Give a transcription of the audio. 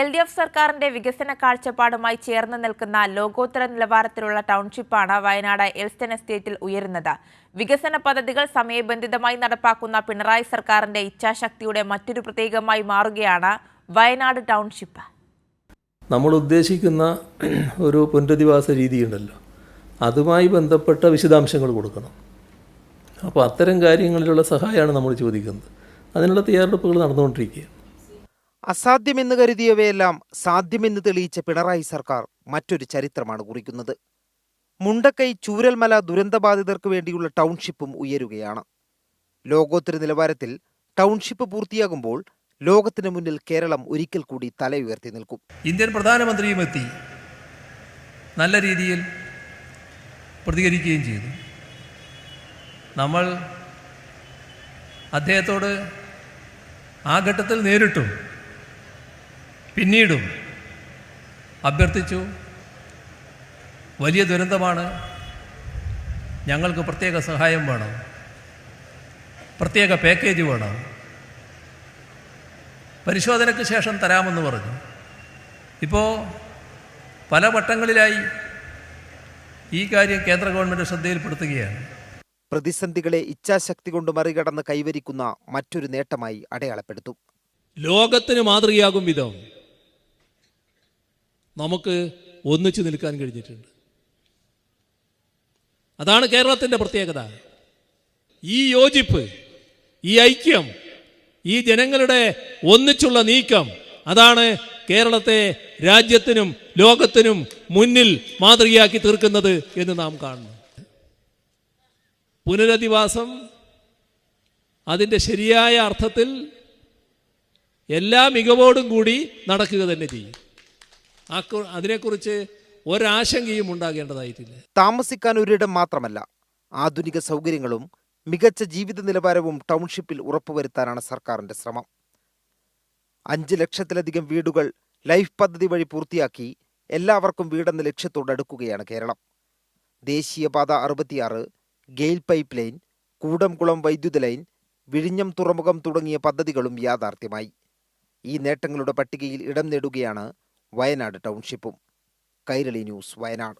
LDF സർക്കാരിന്റെ വികസന കാഴ്ചപ്പാടുമായി ചേർന്ന് നിൽക്കുന്ന ലോകോത്തര നിലവാരത്തിലുള്ള ടൗൺഷിപ്പാണ് വയനാട് എൽസ്റ്റൺ എസ്റ്റേറ്റിൽ ഉയരുന്നത്. വികസന പദ്ധതികൾ സമയബന്ധിതമായി നടപ്പാക്കുന്ന പിണറായി സർക്കാരിന്റെ ഇച്ഛാശക്തിയുടെ മറ്റൊരു പ്രതീകമായി മാറുകയാണ് വയനാട് ടൗൺഷിപ്പ്. നമ്മൾ ഉദ്ദേശിക്കുന്ന ഒരു പുനരധിവാസ രീതിയുണ്ടല്ലോ, അതുമായി ബന്ധപ്പെട്ട വിശദാംശങ്ങൾ കൊടുക്കണം. അപ്പോൾ അത്തരം കാര്യങ്ങളിലുള്ള സഹായമാണ് നമ്മൾ ചോദിക്കുന്നത്. അതിനുള്ള തയ്യാറെടുപ്പുകൾ നടന്നുകൊണ്ടിരിക്കുകയാണ്. അസാധ്യമെന്ന് കരുതിയവയെല്ലാം സാധ്യമെന്ന് തെളിയിച്ച പിണറായി സർക്കാർ മറ്റൊരു ചരിത്രമാണ് കുറിക്കുന്നത്. മുണ്ടക്കൈ ചൂരൽമല ദുരന്തബാധിതർക്ക് വേണ്ടിയുള്ള ടൗൺഷിപ്പും ഉയരുകയാണ്. ലോകോത്തര നിലവാരത്തിൽ ടൗൺഷിപ്പ് പൂർത്തിയാകുമ്പോൾ ലോകത്തിന് മുന്നിൽ കേരളം ഒരിക്കൽ കൂടി തലയുയർത്തി നിൽക്കും. ഇന്ത്യൻ പ്രധാനമന്ത്രിയും എത്തി നല്ല രീതിയിൽ പ്രതികരിക്കുകയും ചെയ്തു. നമ്മൾ അദ്ദേഹത്തോട് ആ ഘട്ടത്തിൽ നേരിട്ടും പിന്നീടും അഭ്യർത്ഥിച്ചു. വലിയ ദുരന്തമാണ്, ഞങ്ങൾക്ക് പ്രത്യേക സഹായം വേണം, പ്രത്യേക പാക്കേജ് വേണം, പരിശോധനയ്ക്ക് ശേഷം തരാമെന്ന് പറഞ്ഞു. ഇപ്പോൾ പല വട്ടങ്ങളിലായി ഈ കാര്യം കേന്ദ്ര ഗവൺമെൻറ് ശ്രദ്ധയിൽപ്പെടുത്തുകയാണ്. പ്രതിസന്ധികളെ ഇച്ഛാശക്തി കൊണ്ട് മറികടന്ന് കൈവരിക്കുന്ന മറ്റൊരു നേട്ടമായി അടയാളപ്പെടുത്തും. ലോകത്തിന് മാതൃകയാകും വിധം നമുക്ക് ഒന്നിച്ചു നിൽക്കാൻ കഴിഞ്ഞിട്ടുണ്ട്. അതാണ് കേരളത്തിൻ്റെ പ്രത്യേകത. ഈ യോജിപ്പ്, ഈ ഐക്യം, ഈ ജനങ്ങളുടെ ഒന്നിച്ചുള്ള നീക്കം, അതാണ് കേരളത്തെ രാജ്യത്തിനും ലോകത്തിനും മുന്നിൽ മാതൃകയാക്കി തീർക്കുന്നത് എന്ന് നാം കാണുന്നു. പുനരധിവാസം അതിൻ്റെ ശരിയായ അർത്ഥത്തിൽ എല്ലാ മികവോടും കൂടി നടക്കുക തന്നെ ചെയ്യും. അതിനെക്കുറിച്ച് ഒരാശങ്കയും ഉണ്ടാകേണ്ടതായിട്ടില്ല. താമസിക്കാൻ ഒരിടം മാത്രമല്ല, ആധുനിക സൗകര്യങ്ങളും മികച്ച ജീവിത നിലവാരവും ടൗൺഷിപ്പിൽ ഉറപ്പുവരുത്താനാണ് സർക്കാരിന്റെ ശ്രമം. 5 ലക്ഷത്തിലധികം വീടുകൾ ലൈഫ് പദ്ധതി വഴി പൂർത്തിയാക്കി എല്ലാവർക്കും വീടെന്ന ലക്ഷ്യത്തോടടുക്കുകയാണ് കേരളം. ദേശീയപാത 66, ഗെയിൽ പൈപ്പ് ലൈൻ, കൂടംകുളം വൈദ്യുത ലൈൻ, വിഴിഞ്ഞം തുറമുഖം തുടങ്ങിയ പദ്ധതികളും യാഥാർത്ഥ്യമായി. ഈ നേട്ടങ്ങളുടെ പട്ടികയിൽ ഇടം നേടുകയാണ് വയനാട് ടൗൺഷിപ്പും. കൈരളി ന്യൂസ്, വയനാട്.